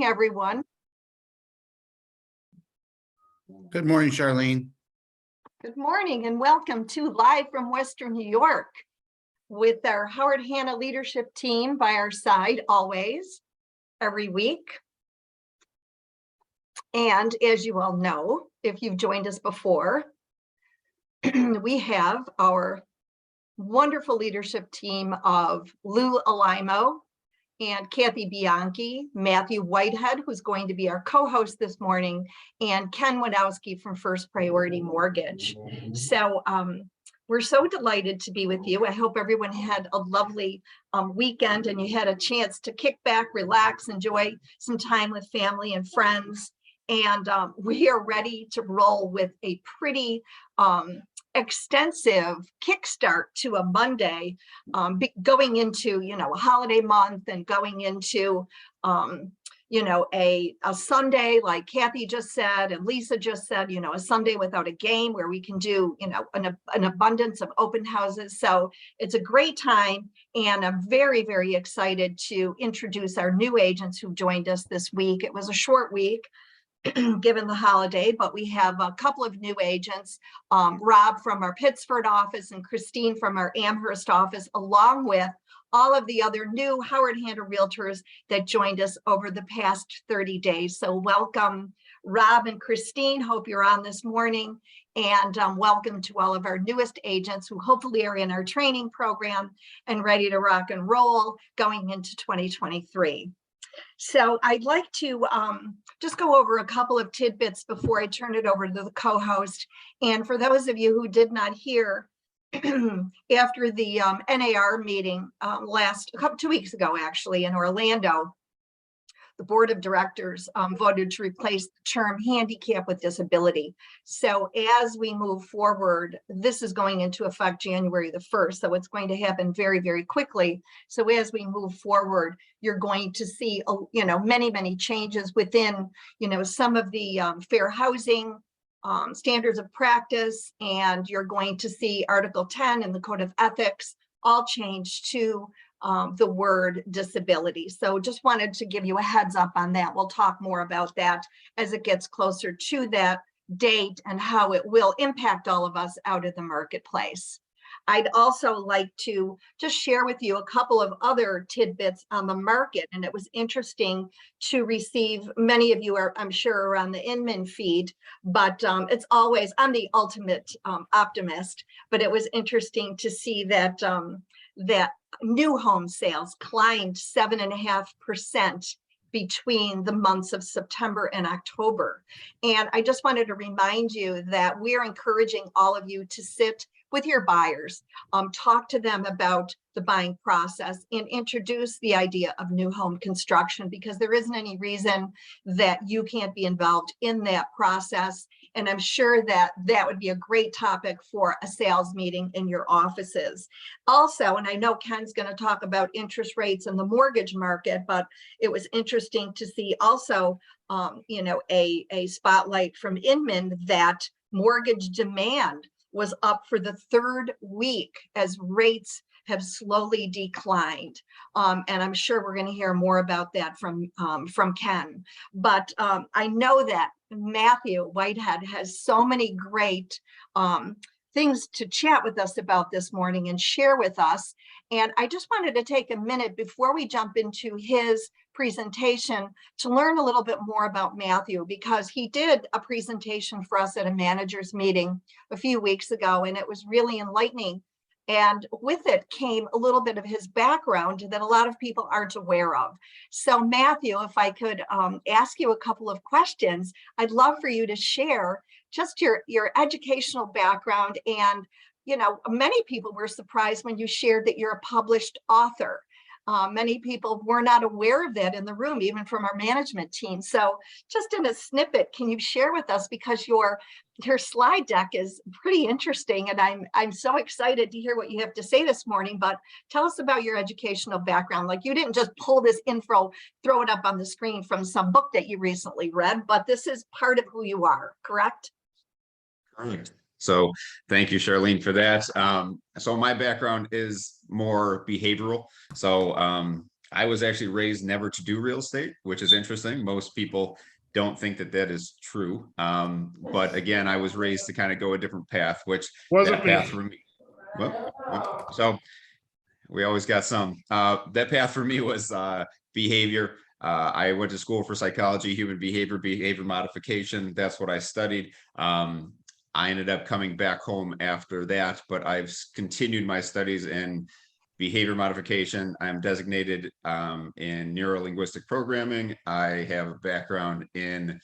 everyone. Good morning, Charlene. Good morning and welcome to Live from Western New York with our Howard Hanna leadership team by our side always, every week. And as you all know, if you've joined us before, we have our wonderful leadership team of Lou Alimo and Kathy Bianchi, Matthew Whitehead, who's going to be our co-host this morning, and Ken Wadowski from First Priority Mortgage. So we're so delighted to be with you. I hope everyone had a lovely weekend and you had a chance to kick back, relax, enjoy some time with family and friends. And we are ready to roll with a pretty extensive kickstart to a Monday, going into, a holiday month and going into, a Sunday, like Kathy just said, and Lisa just said, a Sunday without a game where we can do, an abundance of open houses. So it's a great time. And I'm very, very excited to introduce our new agents who joined us this week. It was a short week, given the holiday, but we have a couple of new agents, Rob from our Pittsford office and Christine from our Amherst office, along with all of the other new Howard Hanna realtors that joined us over the past 30 days. So welcome, Rob and Christine. Hope you're on this morning. And welcome to all of our newest agents who hopefully are in our training program and ready to rock and roll going into 2023. So I'd like to just go over a couple of tidbits before I turn it over to the co-host. And for those of you who did not hear, after the NAR meeting 2 weeks ago, actually, in Orlando, the board of directors voted to replace the term handicap with disability. So as we move forward, this is going into effect January the 1st. So it's going to happen very, very quickly. So as we move forward, you're going to see, many, many changes within, some of the fair housing standards of practice, and you're going to see Article 10 in the Code of Ethics all change to the word disability. So just wanted to give you a heads up on that. We'll talk more about that as it gets closer to that date and how it will impact all of us out of the marketplace. I'd also like to just share with you a couple of other tidbits on the market. And it was interesting to receive, many of you are, I'm sure, are on the Inman feed, but it's always, I'm the ultimate optimist, but it was interesting to see that that new home sales climbed 7.5% between the months of September and October. And I just wanted to remind you that we're encouraging all of you to sit with your buyers, talk to them about the buying process and introduce the idea of new home construction, because there isn't any reason that you can't be involved in that process. And I'm sure that that would be a great topic for a sales meeting in your offices. Also, and I know Ken's going to talk about interest rates and the mortgage market, but it was interesting to see also, a spotlight from Inman that mortgage demand was up for the third week as rates have slowly declined. And I'm sure we're going to hear more about that from Ken. But I know that Matthew Whitehead has so many great things to chat with us about this morning and share with us. And I just wanted to take a minute before we jump into his presentation to learn a little bit more about Matthew, because he did a presentation for us at a manager's meeting a few weeks ago, and it was really enlightening. And with it came a little bit of his background that a lot of people aren't aware of. So Matthew, if I could ask you a couple of questions, I'd love for you to share just your educational background. And, many people were surprised when you shared that you're a published author. Many people were not aware of that in the room, even from our management team. So just in a snippet, can you share with us, because your slide deck is pretty interesting, and I'm so excited to hear what you have to say this morning, but tell us about your educational background. Like, you didn't just pull this info, throw it up on the screen from some book that you recently read, but this is part of who you are, correct? Correct. So thank you, Charlene, for that. So my background is more behavioral. So I was actually raised never to do real estate, which is interesting. Most people don't think that that is true. But again, I was raised to kind of go a different path, which Wasn't that path me. for me. Well, so we always got some. That path for me was behavior. I went to school for psychology, human behavior, behavior modification. That's what I studied. I ended up coming back home after that, but I've continued my studies in behavior modification. I'm designated in neuro-linguistic programming. I have a background in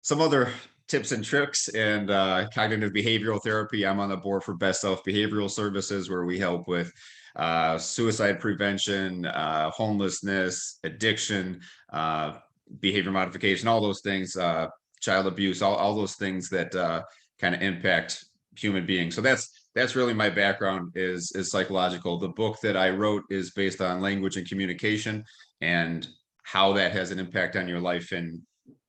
some other tips and tricks and cognitive behavioral therapy. I'm on the board for Best Self Behavioral Services, where we help with suicide prevention, homelessness, addiction, behavior modification, all those things, child abuse, all those things that kind of impact human beings. So that's really my background is psychological. The book that I wrote is based on language and communication and how that has an impact on your life and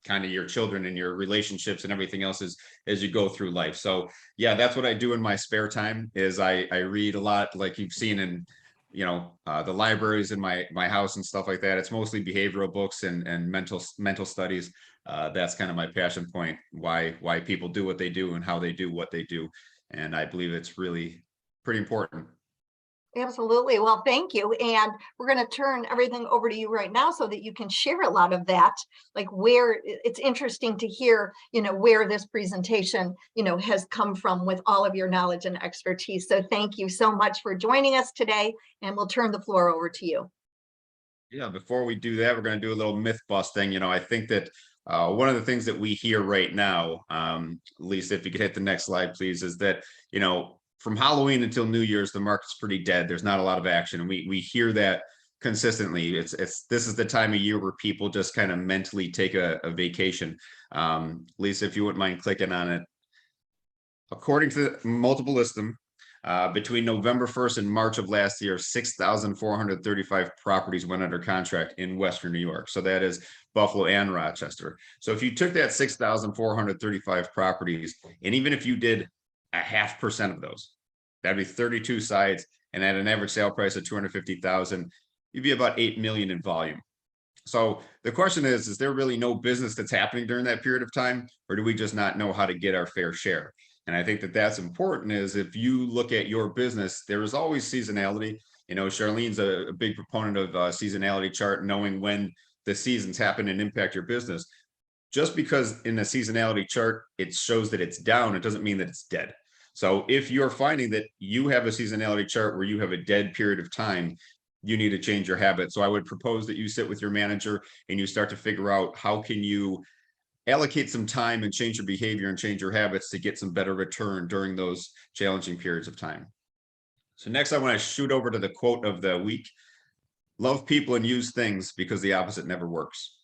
kind of your children and your relationships and everything else as you go through life. So yeah, that's what I do in my spare time is I read a lot, like you've seen in the libraries in my house and stuff like that. It's mostly behavioral books and mental studies. That's kind of my passion point, why people do what they do and how they do what they do. And I believe it's really pretty important. Absolutely. Well, thank you. And we're going to turn everything over to you right now so that you can share a lot of that, like where it's interesting to hear, where this presentation, has come from with all of your knowledge and expertise. So thank you so much for joining us today, and we'll turn the floor over to you. Yeah, before we do that, we're going to do a little myth busting. I think that one of the things that we hear right now, Lisa, if you could hit the next slide, please, is that, from Halloween until New Year's, the market's pretty dead. There's not a lot of action. And we hear that consistently. This is the time of year where people just kind of mentally take a vacation. Lisa, if you wouldn't mind clicking on it. According to Multiple Listem, between November 1st and March of last year, 6,435 properties went under contract in Western New York. So that is Buffalo and Rochester. So if you took that 6,435 properties, and even if you did a 0.5% of those, that'd be 32 sites, and at an average sale price of 250,000, you'd be about 8 million in volume. So the question is there really no business that's happening during that period of time, or do we just not know how to get our fair share? And I think that that's important is if you look at your business, there is always seasonality. Charlene's a big proponent of seasonality chart, knowing when the seasons happen and impact your business. Just because in a seasonality chart, it shows that it's down, it doesn't mean that it's dead. So if you're finding that you have a seasonality chart where you have a dead period of time, you need to change your habit. So I would propose that you sit with your manager and you start to figure out how can you allocate some time and change your behavior and change your habits to get some better return during those challenging periods of time. So next, I want to shoot over to the quote of the week. Love people and use things because the opposite never works.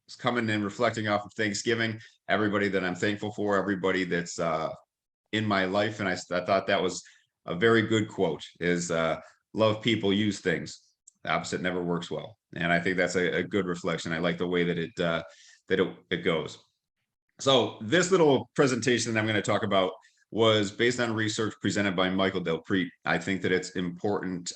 It's coming and reflecting off of Thanksgiving, everybody that I'm thankful for, everybody that's in my life. And I thought that was a very good quote is love people, use things. The opposite never works well. And I think that's a good reflection. I like the way that it goes. So this little presentation that I'm going to talk about was based on research presented by Michael Delpreet. I think that it's important.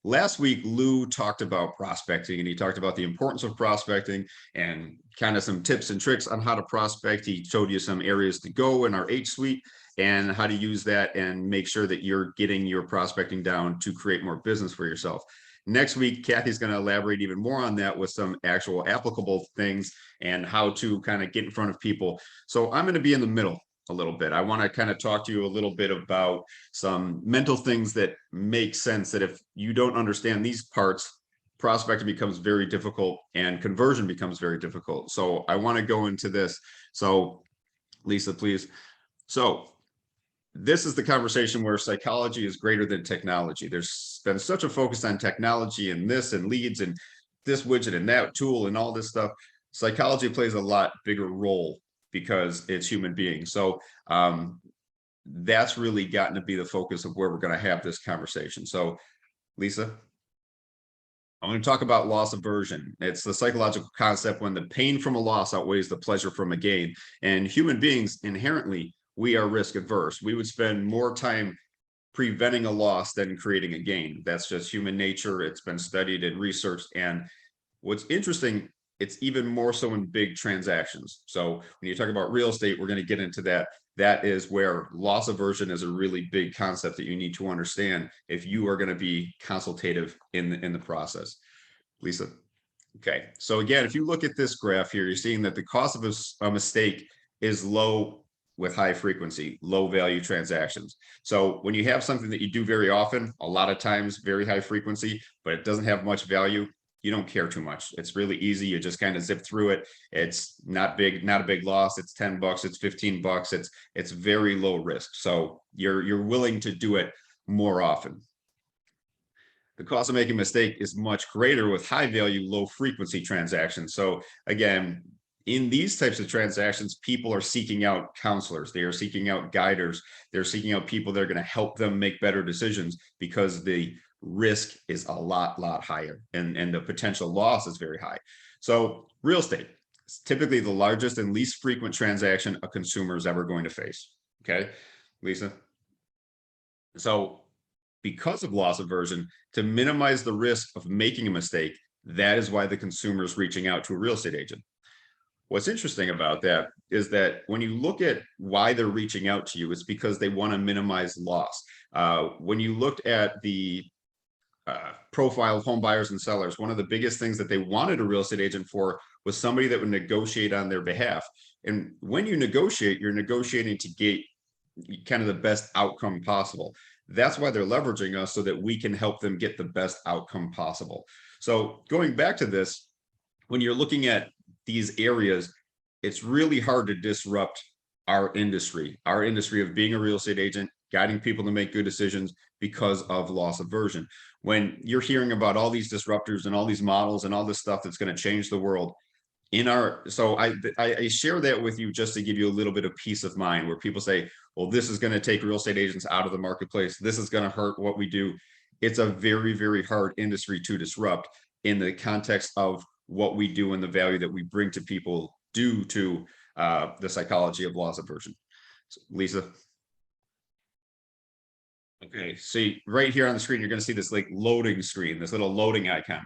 Last week, Lou talked about prospecting, and he talked about the importance of prospecting and kind of some tips and tricks on how to prospect. He showed you some areas to go in our H suite and how to use that and make sure that you're getting your prospecting down to create more business for yourself. Next week, Kathy's going to elaborate even more on that with some actual applicable things and how to kind of get in front of people. So I'm going to be in the middle a little bit. I want to kind of talk to you a little bit about some mental things that make sense that if you don't understand these parts, prospecting becomes very difficult and conversion becomes very difficult. So I want to go into this. So Lisa, please. So this is the conversation where psychology is greater than technology. There's been such a focus on technology and this and leads and this widget and that tool and all this stuff. Psychology plays a lot bigger role because it's human beings. So that's really gotten to be the focus of where we're going to have this conversation. So Lisa, I'm going to talk about loss aversion. It's the psychological concept when the pain from a loss outweighs the pleasure from a gain. And human beings inherently, we are risk averse. We would spend more time preventing a loss than creating a gain. That's just human nature. It's been studied and researched. And what's interesting, it's even more so in big transactions. So when you talk about real estate, we're going to get into that. That is where loss aversion is a really big concept that you need to understand if you are going to be consultative in the process. Lisa. Okay, so again, if you look at this graph here, you're seeing that the cost of a mistake is low with high frequency, low value transactions. So when you have something that you do very often, a lot of times very high frequency, but it doesn't have much value, you don't care too much. It's really easy. You just kind of zip through it. It's not big, not a big loss. It's 10 bucks, it's 15 bucks. It's very low risk. So you're willing to do it more often. The cost of making a mistake is much greater with high value, low frequency transactions. So again, in these types of transactions, people are seeking out counselors. They are seeking out guiders. They're seeking out people that are going to help them make better decisions because the risk is a lot higher and the potential loss is very high. So real estate is typically the largest and least frequent transaction a consumer is ever going to face. Okay, Lisa? So because of loss aversion, to minimize the risk of making a mistake, that is why the consumer is reaching out to a real estate agent. What's interesting about that is that when you look at why they're reaching out to you, it's because they want to minimize loss. When you looked at the profile of home buyers and sellers, one of the biggest things that they wanted a real estate agent for was somebody that would negotiate on their behalf. And when you negotiate, you're negotiating to get kind of the best outcome possible. That's why they're leveraging us so that we can help them get the best outcome possible. So going back to this, when you're looking at these areas, it's really hard to disrupt our industry of being a real estate agent, guiding people to make good decisions because of loss aversion. When you're hearing about all these disruptors and all these models and all this stuff that's going to change the world, so I share that with you just to give you a little bit of peace of mind where people say, well, this is going to take real estate agents out of the marketplace. This is going to hurt what we do. It's a very hard industry to disrupt in the context of what we do and the value that we bring to people due to the psychology of loss aversion. So, Lisa. Okay, see right here on the screen, you're going to see this like loading screen, this little loading icon.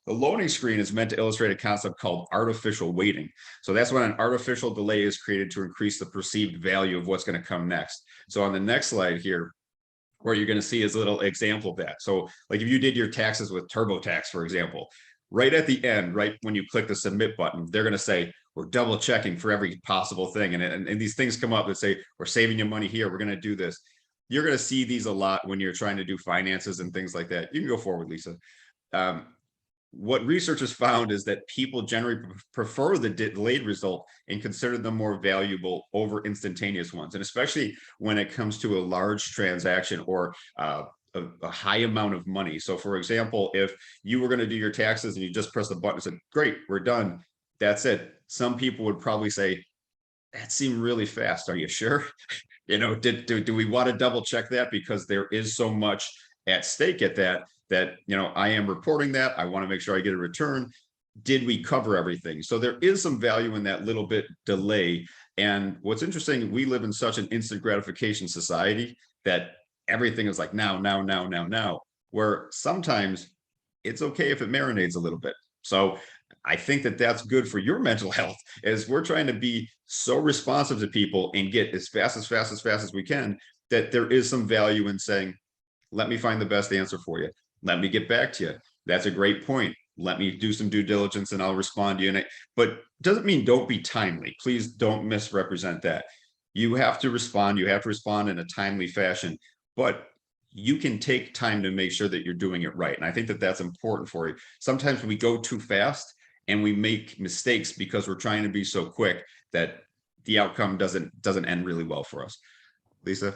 The loading screen is meant to illustrate a concept called artificial waiting. So that's when an artificial delay is created to increase the perceived value of what's going to come next. So on the next slide here, where you're going to see is a little example of that. So like if you did your taxes with TurboTax, for example, right at the end, right when you click the submit button, they're going to say, we're double checking for every possible thing. And these things come up that say, we're saving you money here. We're going to do this. You're going to see these a lot when you're trying to do finances and things like that. You can go forward, Lisa. What research has found is that people generally prefer the delayed result and consider them more valuable over instantaneous ones. And especially when it comes to a large transaction or a high amount of money. So for example, if you were going to do your taxes and you just press the button and said, great, we're done. That's it. Some people would probably say, that seemed really fast. Are you sure? You know, do we want to double check that? Because there is so much at stake at that, you know, I am reporting that. I want to make sure I get a return. Did we cover everything? So there is some value in that little bit delay. And what's interesting, we live in such an instant gratification society that everything is like now, where sometimes it's okay if it marinates a little bit. So I think that that's good for your mental health as we're trying to be so responsive to people and get as fast as we can, that there is some value in saying, let me find the best answer for you. Let me get back to you. That's a great point. Let me do some due diligence and I'll respond to you. But doesn't mean don't be timely. Please don't misrepresent that. You have to respond. You have to respond in a timely fashion, but you can take time to make sure that you're doing it right. And I think that that's important for you. Sometimes we go too fast and we make mistakes because we're trying to be so quick that the outcome doesn't end really well for us. Lisa?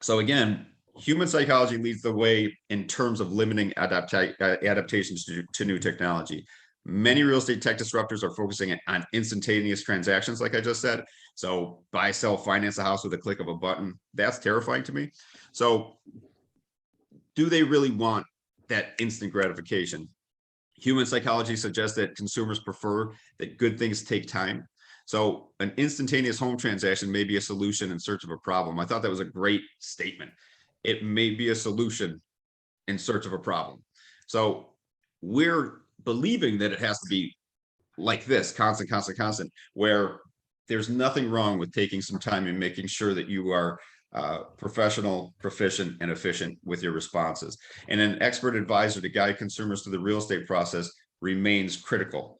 So again, human psychology leads the way in terms of limiting adaptations to new technology. Many real estate tech disruptors are focusing on instantaneous transactions, like I just said. So buy, sell, finance a house with a click of a button. That's terrifying to me. So do they really want that instant gratification? Human psychology suggests that consumers prefer that good things take time. So an instantaneous home transaction may be a solution in search of a problem. I thought that was a great statement. it may be a solution in search of a problem. So we're believing that it has to be like this, constant, where there's nothing wrong with taking some time and making sure that you are professional, proficient, and efficient with your responses. And an expert advisor to guide consumers through the real estate process remains critical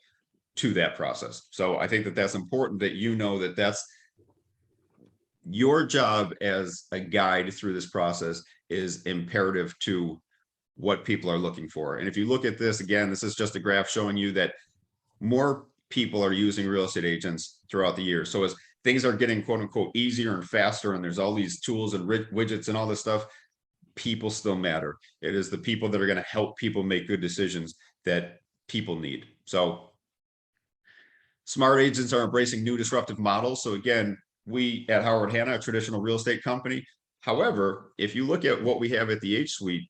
to that process. So I think that that's important, that you know that that's your job as a guide through this process is imperative to what people are looking for. And if you look at this again, this is just a graph showing you that more people are using real estate agents throughout the year. So as things are getting quote unquote easier and faster, and there's all these tools and widgets and all this stuff, people still matter. It is the people that are going to help people make good decisions that people need. So smart agents are embracing new disruptive models. So again, we at Howard Hanna, a traditional real estate company. However, if you look at what we have at the H Suite,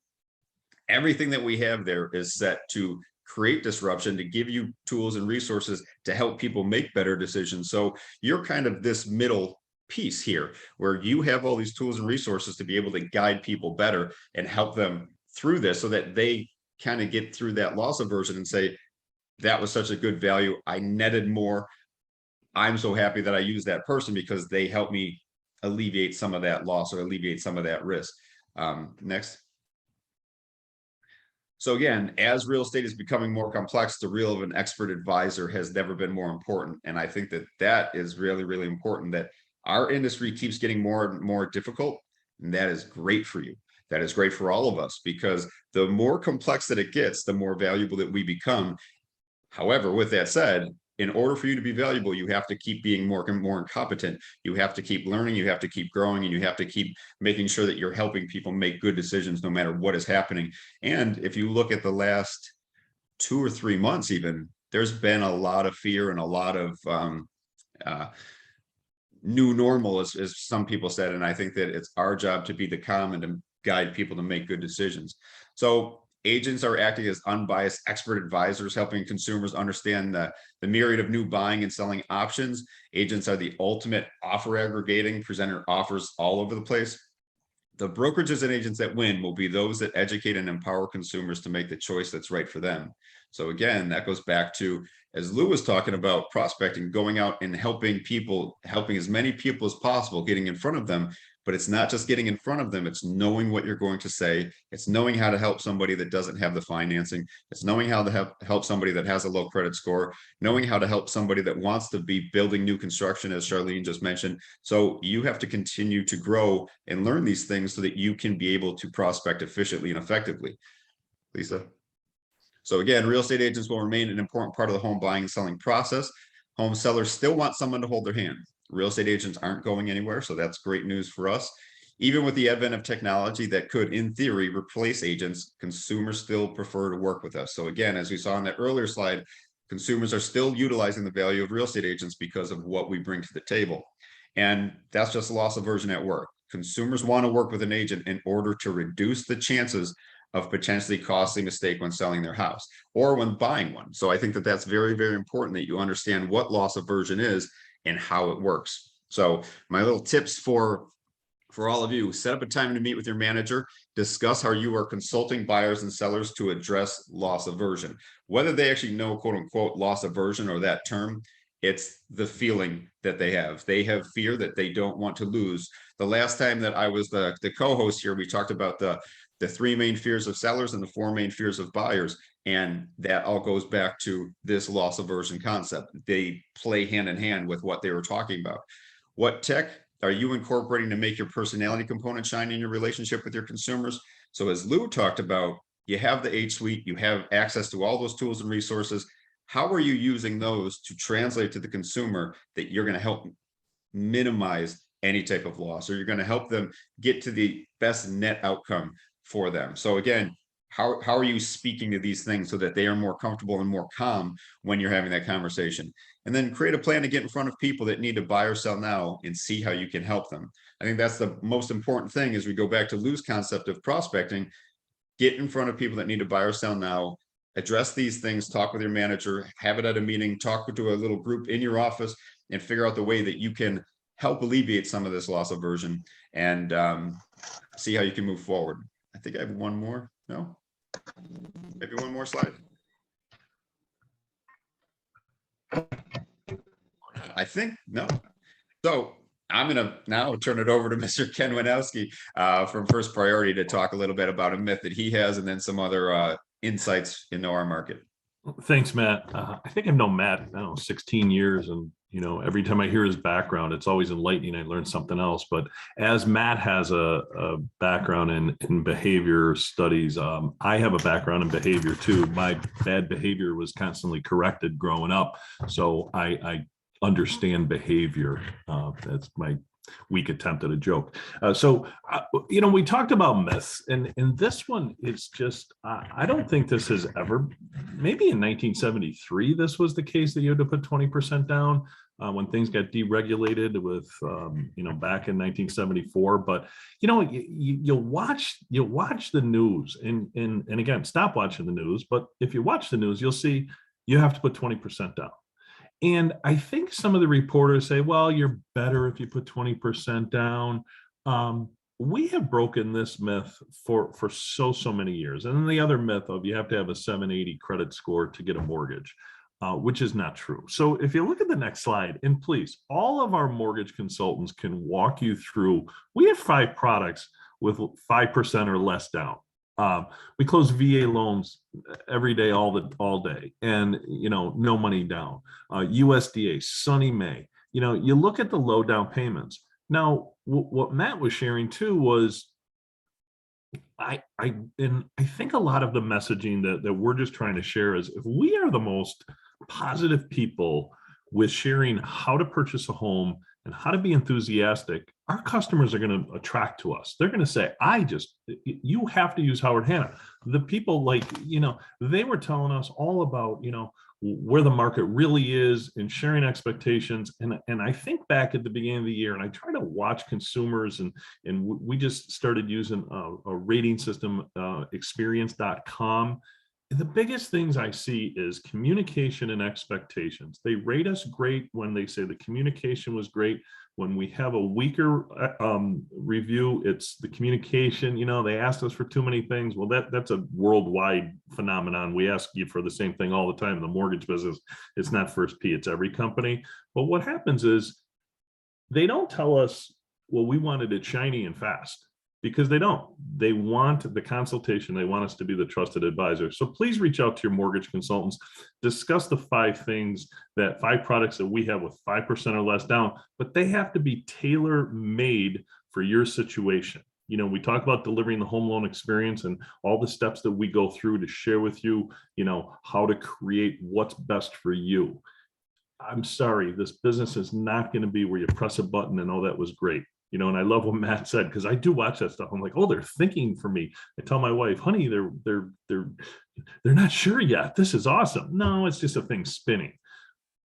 everything that we have there is set to create disruption, to give you tools and resources to help people make better decisions. So you're kind of this middle piece here where you have all these tools and resources to be able to guide people better and help them through this so that they kind of get through that loss aversion and say, that was such a good value. I netted more. I'm so happy that I used that person because they helped me alleviate some of that loss or alleviate some of that risk. Next. So again, as real estate is becoming more complex, the role of an expert advisor has never been more important. And I think that that is really, really important, that our industry keeps getting more and more difficult. And that is great for you. That is great for all of us, because the more complex that it gets, the more valuable that we become. However, with that said, in order for you to be valuable, you have to keep being more and more competent. You have to keep learning, you have to keep growing, and you have to keep making sure that you're helping people make good decisions no matter what is happening. And if you look at the last 2 or 3 months, even, there's been a lot of fear and a lot of new normal, as some people said. And I think that it's our job to be the calm and to guide people to make good decisions. So agents are acting as unbiased expert advisors, helping consumers understand the myriad of new buying and selling options. Agents are the ultimate offer aggregating, presenting offers all over the place. The brokerages and agents that win will be those that educate and empower consumers to make the choice that's right for them. So again, that goes back to, as Lou was talking about, prospecting, going out and helping people, helping as many people as possible, getting in front of them. But it's not just getting in front of them, it's knowing what you're going to say. It's knowing how to help somebody that doesn't have the financing. It's knowing how to help somebody that has a low credit score, knowing how to help somebody that wants to be building new construction, as Charlene just mentioned. So you have to continue to grow and learn these things so that you can be able to prospect efficiently and effectively. Lisa? So again, real estate agents will remain an important part of the home buying and selling process. Home sellers still want someone to hold their hand. Real estate agents aren't going anywhere, so that's great news for us. Even with the advent of technology that could, in theory, replace agents, consumers still prefer to work with us. So again, as we saw in that earlier slide, consumers are still utilizing the value of real estate agents because of what we bring to the table. And that's just loss aversion at work. Consumers want to work with an agent in order to reduce the chances of potentially costly mistake when selling their house or when buying one. So I think that that's very, very important that you understand what loss aversion is and how it works. So my little tips for all of you: set up a time to meet with your manager, discuss how you are consulting buyers and sellers to address loss aversion. Whether they actually know quote unquote loss aversion or that term, it's the feeling that they have. They have fear that they don't want to lose. The last time that I was the co-host here, we talked about the 3 main fears of sellers and the 4 main fears of buyers. And that all goes back to this loss aversion concept. They play hand in hand with what they were talking about. What tech are you incorporating to make your personality component shine in your relationship with your consumers? So as Lou talked about, you have the H Suite, you have access to all those tools and resources. How are you using those to translate to the consumer that you're going to help minimize any type of loss, or you're going to help them get to the best net outcome for them? So again, how are you speaking to these things so that they are more comfortable and more calm when you're having that conversation? And then create a plan to get in front of people that need to buy or sell now and see how you can help them. I think that's the most important thing as we go back to Lou's concept of prospecting. Get in front of people that need to buy or sell now, address these things, talk with your manager, have it at a meeting, talk to a little group in your office, and figure out the way that you can help alleviate some of this loss aversion. And see how you can move forward. I think I have one more. No, maybe one more slide. I think no. So I'm going to now turn it over to Mr. Ken Winowski from First Priority to talk a little bit about a myth that he has, and then some other insights into our market. Thanks, Matt. I think I've known Matt, I don't know, 16 years. And, every time I hear his background, it's always enlightening. I learn something else. But as Matt has a background in behavior studies, I have a background in behavior too. My bad behavior was constantly corrected growing up. So I understand behavior. That's my weak attempt at a joke. We talked about myths, and this one is just, I don't think this has ever, maybe in 1973, this was the case that you had to put 20% down when things got deregulated with, back in 1974. But, you'll watch the news and again, stop watching the news. But if you watch the news, you'll see you have to put 20% down. And I think some of the reporters say, well, you're better if you put 20% down. We have broken this myth for so many years. And then the other myth of you have to have a 780 credit score to get a mortgage, which is not true. So if you look at the next slide, and please, all of our mortgage consultants can walk you through. We have 5 products with 5% or less down. We close VA loans every day, all day, and no money down. USDA, Sunny Mae. You look at the low down payments. Now, what Matt was sharing too was, I think a lot of the messaging that we're just trying to share is, if we are the most positive people with sharing how to purchase a home and how to be enthusiastic, our customers are going to attract to us. They're going to say, you have to use Howard Hanna. The people they were telling us all about, where the market really is and sharing expectations. And I think back at the beginning of the year, and I try to watch consumers, and we just started using a rating system, experience.com. The biggest things I see is communication and expectations. They rate us great when they say the communication was great. When we have a weaker review, it's the communication. They asked us for too many things. Well, that's a worldwide phenomenon. We ask you for the same thing all the time in the mortgage business. It's not First P, it's every company. But what happens is they don't tell us, well, we wanted it shiny and fast. Because they don't. They want the consultation. They want us to be the trusted advisor. So please reach out to your mortgage consultants. Discuss the 5 products that we have with 5% or less down, but they have to be tailor-made for your situation. We talk about delivering the home loan experience and all the steps that we go through to share with you, how to create what's best for you. I'm sorry, this business is not going to be where you press a button and, oh, that was great. And I love what Matt said, because I do watch that stuff. I'm like, oh, they're thinking for me. I tell my wife, honey, they're not sure yet. This is awesome. No, it's just a thing spinning.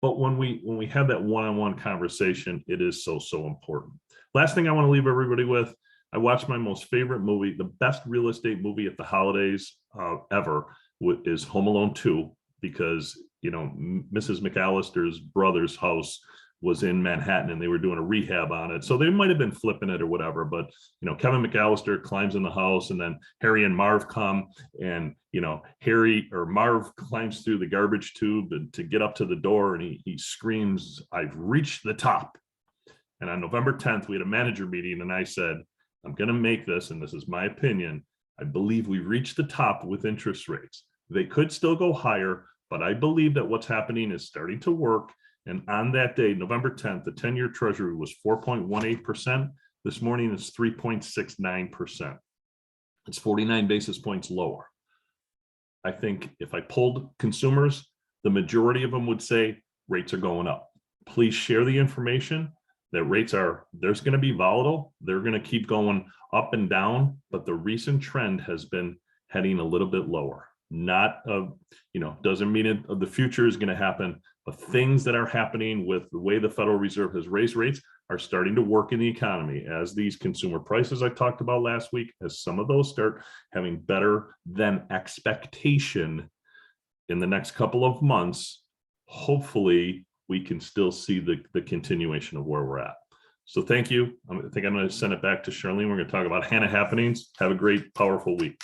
But when we have that one-on-one conversation, it is so important. Last thing I want to leave everybody with, I watched my most favorite movie, the best real estate movie at the holidays ever, is Home Alone 2, because Mrs. McAllister's brother's house was in Manhattan and they were doing a rehab on it. So they might've been flipping it or whatever, but Kevin McAllister climbs in the house, and then Harry and Marv come, and Marv climbs through the garbage tube to get up to the door, and he screams, "I've reached the top." And on November 10th, we had a manager meeting, and I said, I'm going to make this, and this is my opinion, I believe we reached the top with interest rates. They could still go higher, but I believe that what's happening is starting to work. And on that day, November 10th, the 10-year treasury was 4.18%. This morning, it's 3.69%. It's 49 basis points lower. I think if I polled consumers, the majority of them would say rates are going up. Please share the information that there's going to be volatile. They're going to keep going up and down, but the recent trend has been heading a little bit lower. Doesn't mean the future is going to happen, but things that are happening with the way the Federal Reserve has raised rates are starting to work in the economy. As these consumer prices I talked about last week, as some of those start having better than expectation in the next couple of months, hopefully we can still see the continuation of where we're at. So thank you. I think I'm going to send it back to Charlene. We're going to talk about Hannah happenings. Have a great, powerful week.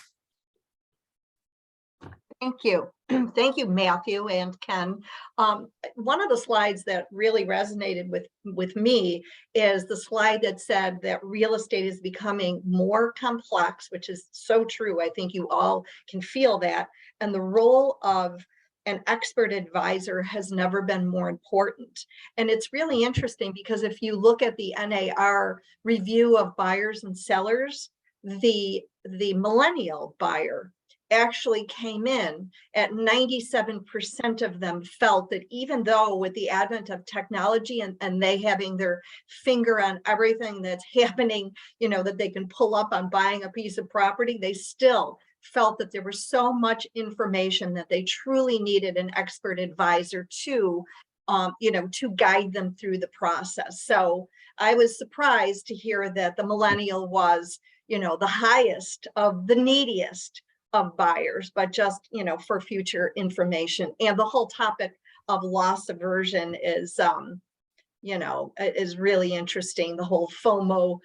Thank you. Thank you, Matthew and Ken. One of the slides that really resonated with me is the slide that said that real estate is becoming more complex, which is so true. I think you all can feel that. And the role of an expert advisor has never been more important. And it's really interesting because if you look at the NAR review of buyers and sellers, the millennial buyer actually came in at 97% of them felt that even though with the advent of technology and they having their finger on everything that's happening, you know, that they can pull up on buying a piece of property, they still felt that there was so much information that they truly needed an expert advisor to, you know, to guide them through the process. So I was surprised to hear that the millennial was, you know, the highest of the neediest of buyers, but just, you know, for future information. And the whole topic of loss aversion is, you know, is really interesting. The whole FOMO,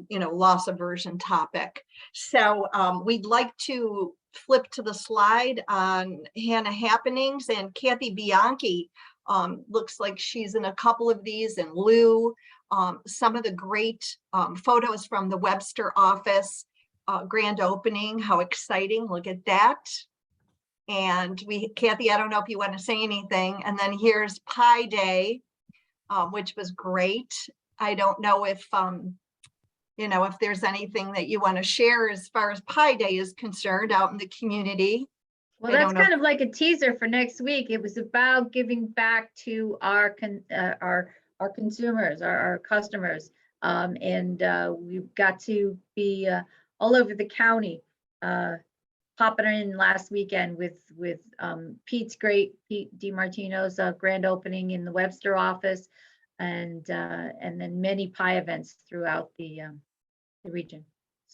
you know, loss aversion topic. So we'd like to flip to the slide on Hannah happenings, and Kathy Bianchi looks like she's in a couple of these, and Lou, some of the great photos from the Webster office. Grand opening, how exciting, look at that. And Kathy, I don't know if you want to say anything. And then here's Pi Day, which was great. I don't know if, you know, if there's anything that you want to share as far as Pi Day is concerned out in the community. Well, that's kind of like a teaser for next week. It was about giving back to our consumers, our customers. And we've got to be all over the county, popping in last weekend with Pete DiMartino's grand opening in the Webster office, and then many pie events throughout the region.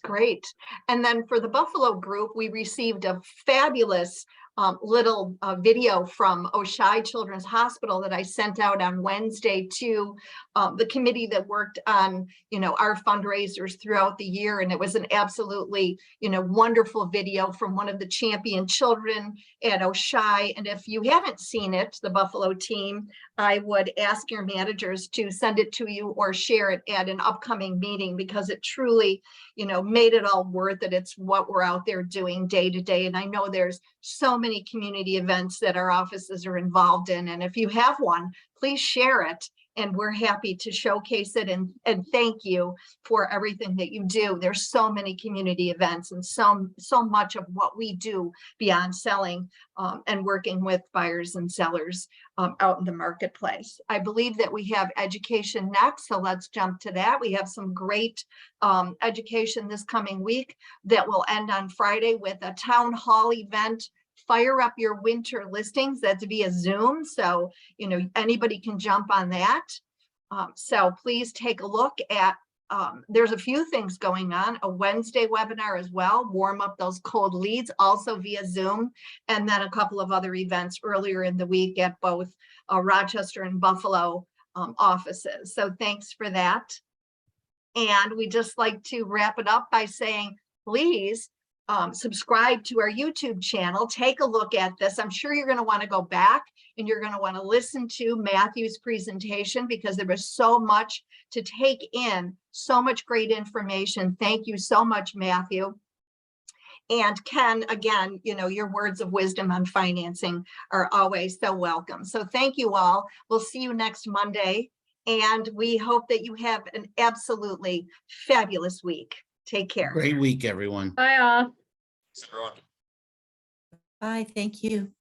Great. And then for the Buffalo group, we received a fabulous little video from Oshai Children's Hospital that I sent out on Wednesday to the committee that worked on, you know, our fundraisers throughout the year. And it was an absolutely, you know, wonderful video from one of the champion children at Oshai. And if you haven't seen it, the Buffalo team, I would ask your managers to send it to you or share it at an upcoming meeting, because it truly, you know, made it all worth it. It's what we're out there doing day to day. And I know there's so many community events that our offices are involved in. And if you have one, please share it. And we're happy to showcase it and thank you for everything that you do. There's so many community events and so much of what we do beyond selling and working with buyers and sellers out in the marketplace. I believe that we have education next, so let's jump to that. We have some great education this coming week that will end on Friday with a town hall event. Fire up your winter listings. That's via Zoom, so you know anybody can jump on that. So please take a look at. There's a few things going on. A Wednesday webinar as well. Warm up those cold leads, also via Zoom, and then a couple of other events earlier in the week at both Rochester and Buffalo offices. So thanks for that. And we just like to wrap it up by saying, please. Subscribe to our YouTube channel. Take a look at this. I'm sure you're going to want to go back and you're going to want to listen to Matthew's presentation, because there was so much to take in, so much great information. Thank you so much, Matthew. And Ken, again, you know, your words of wisdom on financing are always so welcome. So thank you all. We'll see you next Monday. And we hope that you have an absolutely fabulous week. Take care. Great week, everyone. Bye all. Everyone. Bye, thank you.